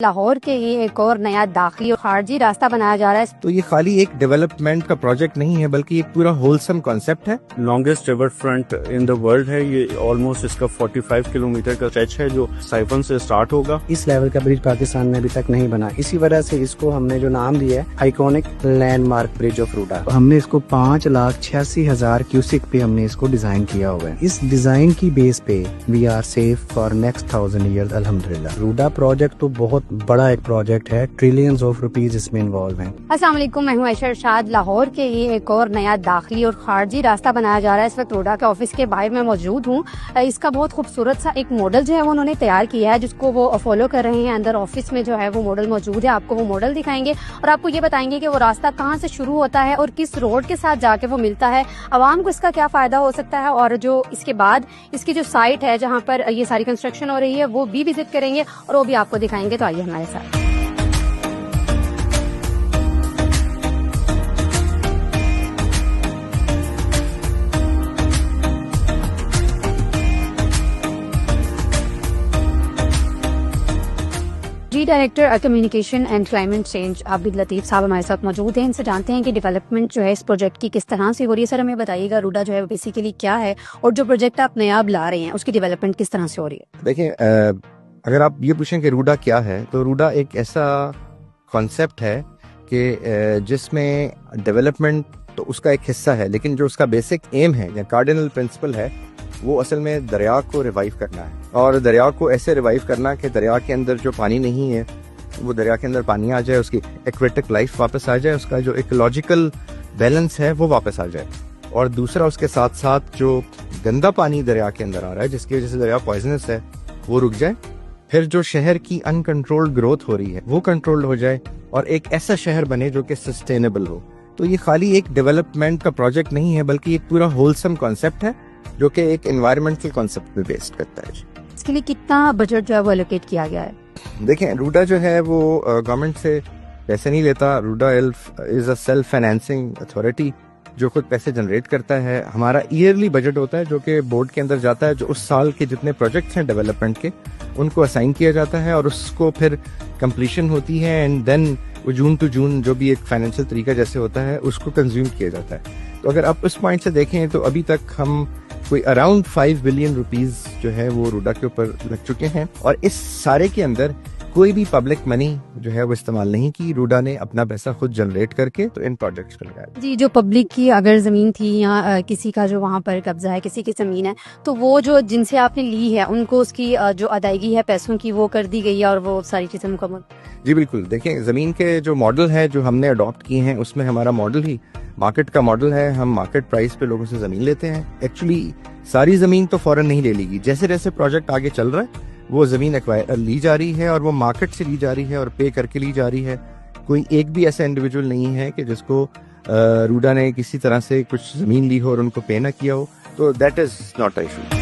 लाहौर के लिए एक और नया दाखिली और खारजी रास्ता बनाया जा रहा है। तो ये खाली एक डेवलपमेंट का प्रोजेक्ट नहीं है बल्कि एक पूरा होलसम कॉन्सेप्ट है। Longest river front in the world है ये। ऑलमोस्ट इसका 45 किलोमीटर का स्ट्रेच है जो साइफन से स्टार्ट होगा। इस लेवल का ब्रिज पाकिस्तान में अभी तक नहीं बना, इसी वजह से इसको हमने जो नाम दिया है iconic landmark bridge of RUDA. हमने इसको 5,86,000 क्यूसिक पे हमने इसको डिजाइन किया हुआ है। इस डिजाइन की बेस पे we are safe for next 1000 years अल्हम्दुलिल्लाह। रूडा प्रोजेक्ट तो बहुत बड़ा एक प्रोजेक्ट है, ट्रिलियंस ऑफ रुपीस इसमें इन्वॉल्व हैं। अस्सलाम वालेकुम, मैं हूं आयशा इरशाद। लाहौर के लिए एक और नया दाखिली और खारजी रास्ता बनाया जा रहा है। इस वक्त रूडा के ऑफिस के बाहर में मौजूद हूं। इसका बहुत खूबसूरत सा एक मॉडल जो है वो उन्होंने तैयार किया है जिसको वो फॉलो कर रहे हैं। अंदर ऑफिस में जो है वो मॉडल मौजूद है। आपको वो मॉडल दिखाएंगे और आपको ये बताएंगे कि वो रास्ता कहाँ से शुरू होता है और किस रोड के साथ जाके वो मिलता है। आवाम को इसका क्या फायदा हो सकता है और जो इसके बाद इसकी जो साइट है जहाँ पर ये सारी कंस्ट्रक्शन हो रही है वो भी विजिट करेंगे और वो भी आपको दिखाएंगे। तो आइए हमारे साथ। जी director communication and climate change Abid Latif साहब हमारे साथ मौजूद हैं। इनसे जानते हैं कि डेवलपमेंट जो है इस प्रोजेक्ट की किस तरह से हो रही है। सर हमें बताइएगा रूडा जो है बेसिकली क्या है और जो प्रोजेक्ट आप नया ला रहे हैं उसकी डेवलपमेंट किस तरह से हो रही है। देखिए, अगर आप ये पूछें कि रूडा क्या है तो रूडा एक ऐसा कॉन्सेप्ट है कि जिसमें डेवलपमेंट तो उसका एक हिस्सा है, लेकिन जो उसका बेसिक एम है या कार्डिनल प्रिंसिपल है वो असल में दरिया को रिवाइव करना है। और दरिया को ऐसे रिवाइव करना कि दरिया के अंदर जो पानी नहीं है वो दरिया के अंदर पानी आ जाए, उसकी एक्वेटिक लाइफ वापस आ जाए, उसका जो इकोलॉजिकल बैलेंस है वो वापस आ जाए। और दूसरा उसके साथ साथ जो गंदा पानी दरिया के अंदर आ रहा है जिसकी वजह से दरिया पॉइजनस है वो रुक जाए। फिर जो शहर की अनकंट्रोल्ड ग्रोथ हो रही है वो कंट्रोल्ड हो जाए और एक ऐसा शहर बने जो कि सस्टेनेबल हो। तो ये खाली एक डेवलपमेंट का प्रोजेक्ट नहीं है बल्कि एक पूरा होलसम कॉन्सेप्ट है जो कि एक एनवायरमेंटल कॉन्सेप्ट पे बेस्ड करता है। इसके लिए कितना बजट जो है वो एलोकेट किया गया है? देखें, रूडा जो है वो गवर्नमेंट से पैसे नहीं लेता। RUDA is a self financing authority जो खुद पैसे जनरेट करता है। हमारा ईयरली बजट होता है जो कि बोर्ड के अंदर जाता है, जो उस साल के जितने प्रोजेक्ट्स हैं डेवलपमेंट के उनको असाइन किया जाता है और उसको फिर कंप्लीशन होती है and then June to June जो भी एक फाइनेंशियल तरीका जैसे होता है उसको कंज्यूम किया जाता है। तो अगर आप उस पॉइंट से देखें तो अभी तक हम कोई अराउंड 5 बिलियन रुपीस जो है वो रूडा के ऊपर लग चुके हैं और इस सारे के अंदर कोई भी पब्लिक मनी जो है वो इस्तेमाल नहीं की। रूडा ने अपना पैसा खुद जनरेट करके तो इन प्रोजेक्ट्स को लगाया। जी, जो पब्लिक की अगर जमीन थी या किसी का जो वहाँ पर कब्जा है, किसी की जमीन है, तो वो जो जिनसे आपने ली है उनको उसकी जो अदायगी है पैसों की वो कर दी गई है और वो सारी चीजें मुकम्मल। जी बिल्कुल। देखिए, जमीन के जो मॉडल है जो हमने अडॉप्ट किए हैं उसमें हमारा मॉडल ही मार्केट का मॉडल है। हम मार्केट प्राइस पे लोगों से जमीन लेते हैं। एक्चुअली सारी जमीन तो फौरन नहीं ले लेगी, जैसे जैसे प्रोजेक्ट आगे चल रहा है वो जमीन ली जा रही है और वो मार्केट से ली जा रही है और पे करके ली जा रही है। कोई एक भी ऐसा इंडिविजुअल नहीं है कि जिसको रूडा ने किसी तरह से कुछ जमीन ली हो और उनको पे ना किया हो। तो that is not a issue.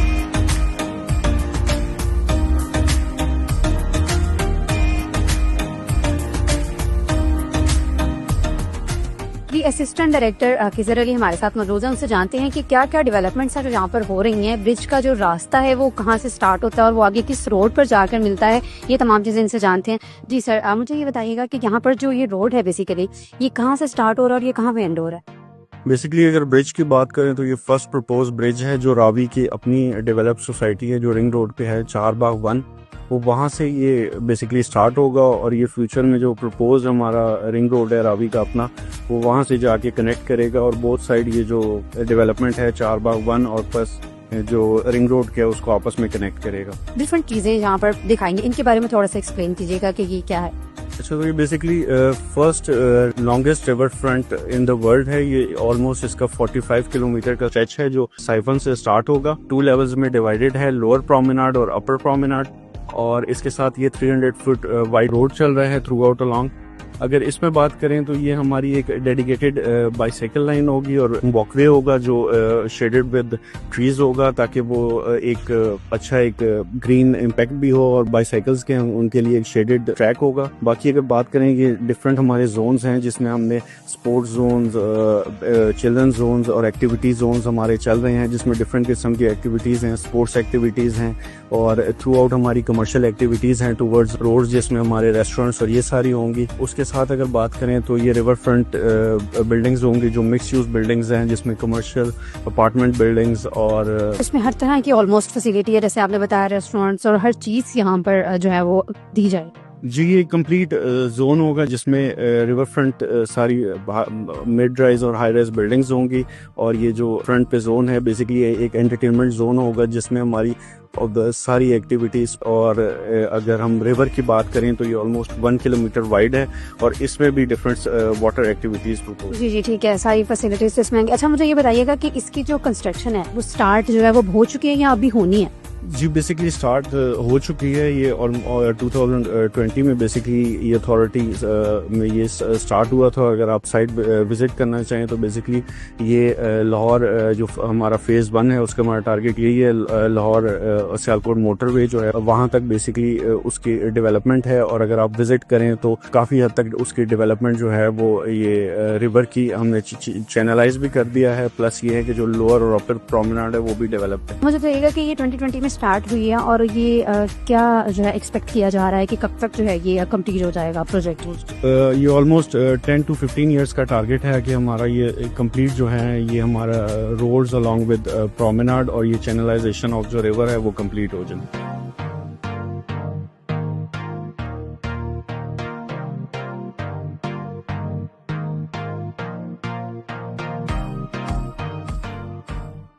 Assistant director Khizar Ali हमारे साथ मौजूद हैं। उनसे जानते हैं कि क्या क्या डेवलपमेंट्स हैं जो यहाँ पर हो रही हैं। ब्रिज का जो रास्ता है वो कहाँ से स्टार्ट होता है और वो आगे किस रोड पर जाकर मिलता है, ये तमाम चीजें इनसे जानते हैं। जी सर, आप मुझे ये बताइएगा कि यहाँ पर जो ये रोड है बेसिकली ये कहाँ से स्टार्ट हो रहा है और ये कहाँ पे एंड हो रहा है? बेसिकली अगर ब्रिज की बात करें तो ये फर्स्ट प्रपोज ब्रिज है जो रावी की अपनी डेवलप्ड सोसाइटी है जो रिंग रोड पे है, चारबाग 1, वो वहाँ से ये बेसिकली स्टार्ट होगा और ये फ्यूचर में जो प्रपोज हमारा रिंग रोड है रावी का अपना वो वहाँ से जाके कनेक्ट करेगा और बोथ साइड ये जो डेवलपमेंट है चारबाग 1 और प्लस जो रिंग रोड के है उसको आपस में कनेक्ट करेगा। डिफरेंट चीजें यहाँ पर दिखाएंगे, इनके बारे में थोड़ा सा एक्सप्लेन कीजिएगा कि ये क्या है। अच्छा, तो ये basically first longest river front in the world है ये। ऑलमोस्ट इसका 45 किलोमीटर का स्ट्रेच है जो साइफन से स्टार्ट होगा। 2 लेवल्स में डिवाइडेड है, लोअर प्रोमेनाड और अपर प्रोमेनाड। और इसके साथ ये 300 फुट वाइड रोड चल रहा है थ्रू आउट अलोंग। अगर इसमें बात करें तो ये हमारी एक डेडिकेटेड बाइसाइकिल लाइन होगी और वॉकवे होगा जो शेडेड विद ट्रीज होगा, ताकि वो एक अच्छा एक ग्रीन इम्पैक्ट भी हो, और बाइसाइकिल्स के उनके लिए एक शेडेड ट्रैक होगा। बाकी अगर बात करें ये डिफरेंट हमारे जोन्स हैं जिसमें हमने स्पोर्ट्स जोन्स, चिल्ड्रन जोन्स और एक्टिविटी जोन्स हमारे चल रहे हैं, जिसमें डिफरेंट किस्म की एक्टिविटीज़ हैं, स्पोर्ट्स एक्टिविटीज़ हैं और थ्रू आउट हमारी कमर्शियल एक्टिविटीज़ हैं टूवर्ड्स रोड्स, जिसमें हमारे रेस्टोरेंट्स और ये सारी होंगी। उसके साथ अगर बात करें तो ये रिवर फ्रंट बिल्डिंग्स होंगी जो मिक्स यूज बिल्डिंग्स हैं, जिसमें कमर्शियल अपार्टमेंट बिल्डिंग्स और इसमें हर तरह की ऑलमोस्ट फैसिलिटी है, जैसे आपने बताया रेस्टोरेंट्स और हर चीज़ यहाँ पर जो है वो दी जाए। जी, ये कंप्लीट जोन होगा जिसमें रिवर फ्रंट सारी मिड राइज और हाई राइज बिल्डिंग्स होंगी, और ये जो फ्रंट पे जोन है बेसिकली एक एंटरटेनमेंट जोन होगा जिसमें हमारी सारी एक्टिविटीज, और अगर हम रिवर की बात करें तो ये ऑलमोस्ट 1 किलोमीटर वाइड है और इसमें भी डिफरेंट वाटर एक्टिविटीज प्रपोज। जी ठीक है, सारी फैसिलिटीज इसमें। अच्छा मुझे ये बताइएगा कि इसकी जो कंस्ट्रक्शन है वो स्टार्ट जो है वो हो चुकी है या अभी होनी है? जी, बेसिकली स्टार्ट हो चुकी है ये, और 2020 में बेसिकली ये अथॉरिटीज में ये स्टार्ट हुआ था। अगर आप साइट विजिट करना चाहें तो बेसिकली ये लाहौर जो हमारा फेज़ 1 है उसका हमारा टारगेट यही है, लाहौर सियालकोट मोटरवे जो है वहाँ तक बेसिकली उसकी डेवलपमेंट है, और अगर आप विजिट करें तो काफ़ी हद तक उसकी डेवलपमेंट जो है वो ये रिवर की हमने चैनलाइज भी कर दिया है, प्लस ये है कि जो लोअर और अपर प्रोमेनाड है वो भी डेवलप है। मुझे बताइएगा कि ये 2020 में स्टार्ट हुई है और ये क्या जो है एक्सपेक्ट किया जा रहा है कि कब तक जो है ये कंप्लीट हो जाएगा प्रोजेक्ट? ये ऑलमोस्ट 10 to 15 ईयर्स का टारगेट है कि हमारा ये कंप्लीट जो है ये हमारा रोड्स अलोंग विद प्रोमेनाड और ये चैनलाइजेशन ऑफ जो रिवर है वो कंप्लीट हो जाए।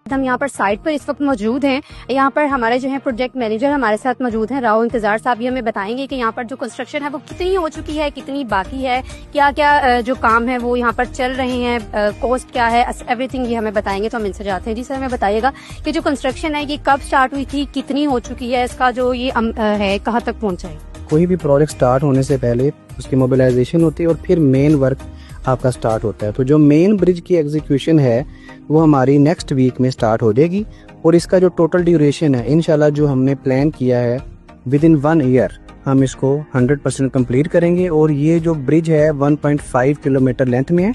हम यहाँ पर साइट पर इस वक्त मौजूद हैं। यहाँ पर हमारे जो है प्रोजेक्ट मैनेजर हमारे साथ मौजूद हैं, राव इंतजार साहब। ये हमें बताएंगे कि यहाँ पर जो कंस्ट्रक्शन है वो कितनी हो चुकी है, कितनी बाकी है, क्या क्या जो काम है वो यहाँ पर चल रहे हैं, कॉस्ट क्या है, एवरीथिंग ये हमें बताएंगे। तो हम इनसे जाते हैं। जी सर, हमें बताइएगा कि जो कंस्ट्रक्शन है ये कब स्टार्ट हुई थी, कितनी हो चुकी है, इसका जो ये है कहाँ तक पहुँचा है? कोई भी प्रोजेक्ट स्टार्ट होने से पहले उसकी मोबिलाइजेशन होती है और फिर मेन वर्क आपका स्टार्ट होता है। तो जो मेन ब्रिज की एग्जीक्यूशन है वो हमारी नेक्स्ट वीक में स्टार्ट हो जाएगी, और इसका जो टोटल ड्यूरेशन है इंशाल्लाह जो हमने प्लान किया है विद इन 1 ईयर हम इसको 100% कंप्लीट करेंगे। और ये जो ब्रिज है 1.5 किलोमीटर लेंथ में है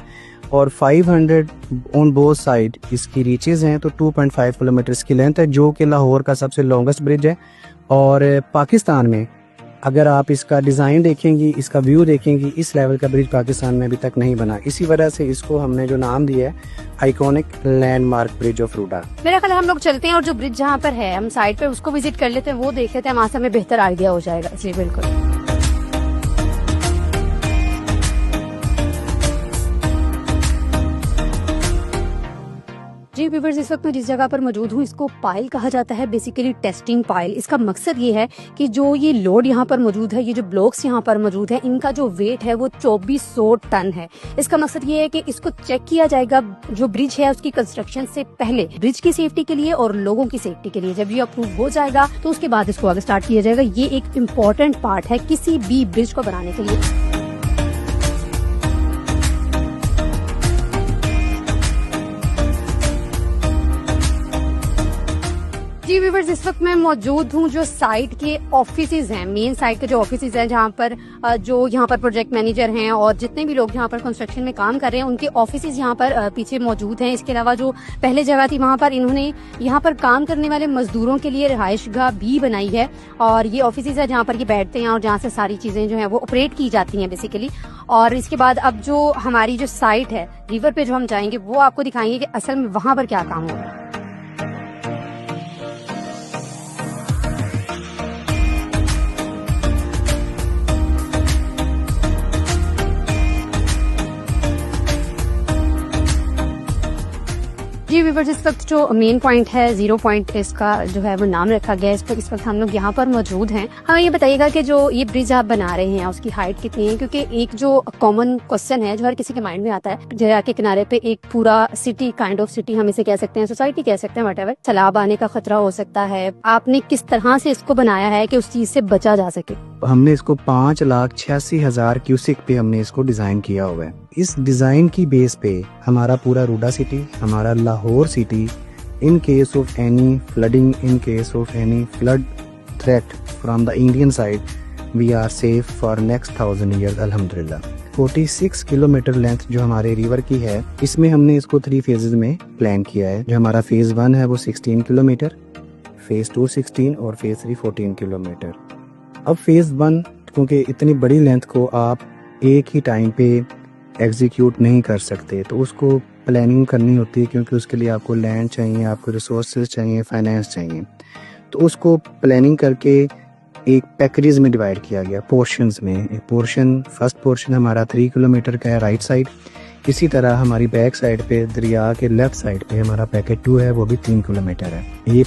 और 500 ऑन बोथ साइड इसकी रीचेज हैं, तो 2.5 किलोमीटर इसकी लेंथ है, जो कि लाहौर का सबसे लॉन्गेस्ट ब्रिज है। और पाकिस्तान में अगर आप इसका डिज़ाइन देखेंगी, इसका व्यू देखेंगी, इस लेवल का ब्रिज पाकिस्तान में अभी तक नहीं बना। इसी वजह से इसको हमने जो नाम दिया है iconic landmark bridge of RUDA. मेरा ख्याल है हम लोग चलते हैं और जो ब्रिज जहाँ पर है हम साइड पर उसको विजिट कर लेते हैं, वो देख लेते हैं, वहाँ से हमें बेहतर आइडिया हो जाएगा। इसलिए बिल्कुल जी व्यूअर्स, इस वक्त मैं जिस जगह पर मौजूद हूँ इसको पाइल कहा जाता है, बेसिकली टेस्टिंग पाइल। इसका मकसद ये है कि जो ये लोड यहाँ पर मौजूद है, ये जो ब्लॉक्स यहाँ पर मौजूद है, इनका जो वेट है वो 2400 टन है। इसका मकसद ये है कि इसको चेक किया जाएगा जो ब्रिज है उसकी कंस्ट्रक्शन से पहले, ब्रिज की सेफ्टी के लिए और लोगों की सेफ्टी के लिए। जब ये अप्रूव हो जाएगा तो उसके बाद इसको आगे स्टार्ट किया जाएगा। ये एक इम्पोर्टेंट पार्ट है किसी भी ब्रिज को बनाने के लिए। जी व्यूअर्स, इस वक्त मैं मौजूद हूँ जो साइट के ऑफिसेज हैं, मेन साइट के जो ऑफिसेज हैं, जहाँ पर जो यहाँ पर प्रोजेक्ट मैनेजर हैं और जितने भी लोग यहाँ पर कंस्ट्रक्शन में काम कर रहे हैं उनके ऑफिसेज यहाँ पर पीछे मौजूद हैं। इसके अलावा जो पहले जगह थी वहाँ पर इन्होंने यहाँ पर काम करने वाले मजदूरों के लिए रिहाइशगाह भी बनाई है, और ये ऑफिसेज है जहाँ पर ये बैठते हैं और जहाँ से सारी चीजें जो है वो ऑपरेट की जाती हैं बेसिकली। और इसके बाद अब जो हमारी जो साइट है रिवर पे जो हम जाएंगे वो आपको दिखाएंगे कि असल में वहाँ पर क्या काम हो रहा है। जी व्यूअर्स, इस वक्त जो मेन पॉइंट है, 0 पॉइंट इसका जो है वो नाम रखा गया है। इस वक्त हम लोग यहाँ पर मौजूद हैं। हमें ये बताइएगा कि जो ये ब्रिज आप बना रहे हैं उसकी हाइट कितनी है, क्योंकि एक जो कॉमन क्वेश्चन है जो हर किसी के माइंड में आता है, दरिया के किनारे पे एक पूरा सिटी, काइंड ऑफ सिटी हम इसे कह सकते हैं, सोसाइटी कह सकते हैं, व्हाटएवर, सैलाब आने का खतरा हो सकता है। आपने किस तरह से इसको बनाया है कि उस चीज से बचा जा सके? हमने इसको 5,86,000 क्यूसिक पे हमने इसको डिजाइन किया हुआ है। इस डिजाइन की बेस पे हमारा पूरा रूडा सिटी, हमारा Lahore city, in case of any flooding, in case of any flood threat from the Indian side, we are safe for next 1000 years अल्हम्दुलिल्लाह। 46 किलोमीटर लेंथ जो हमारे रिवर की है, इसमें हमने इसको 3 फेजेस में प्लान किया है। जो हमारा फेज 1 है वो 16 किलोमीटर, फेज 2 16 और फेज 3 14 किलोमीटर। अब फेज 1 क्योंकि इतनी बड़ी लेंथ को आप एक ही टाइम पे एग्जीक्यूट नहीं कर सकते, तो उसको प्लानिंग करनी होती है, क्योंकि उसके लिए आपको लैंड चाहिए, आपको रिसोर्सेज चाहिए, फाइनेंस चाहिए। तो उसको प्लानिंग करके एक पैकेजेस में डिवाइड किया गया, पोर्शंस में। एक पोर्शन, फर्स्ट पोर्शन हमारा 3 किलोमीटर का है राइट साइड। इसी तरह हमारी बैक साइड पे, दरिया के लेफ्ट साइड पे हमारा पैकेज 2 है, वो भी 3 किलोमीटर है। ये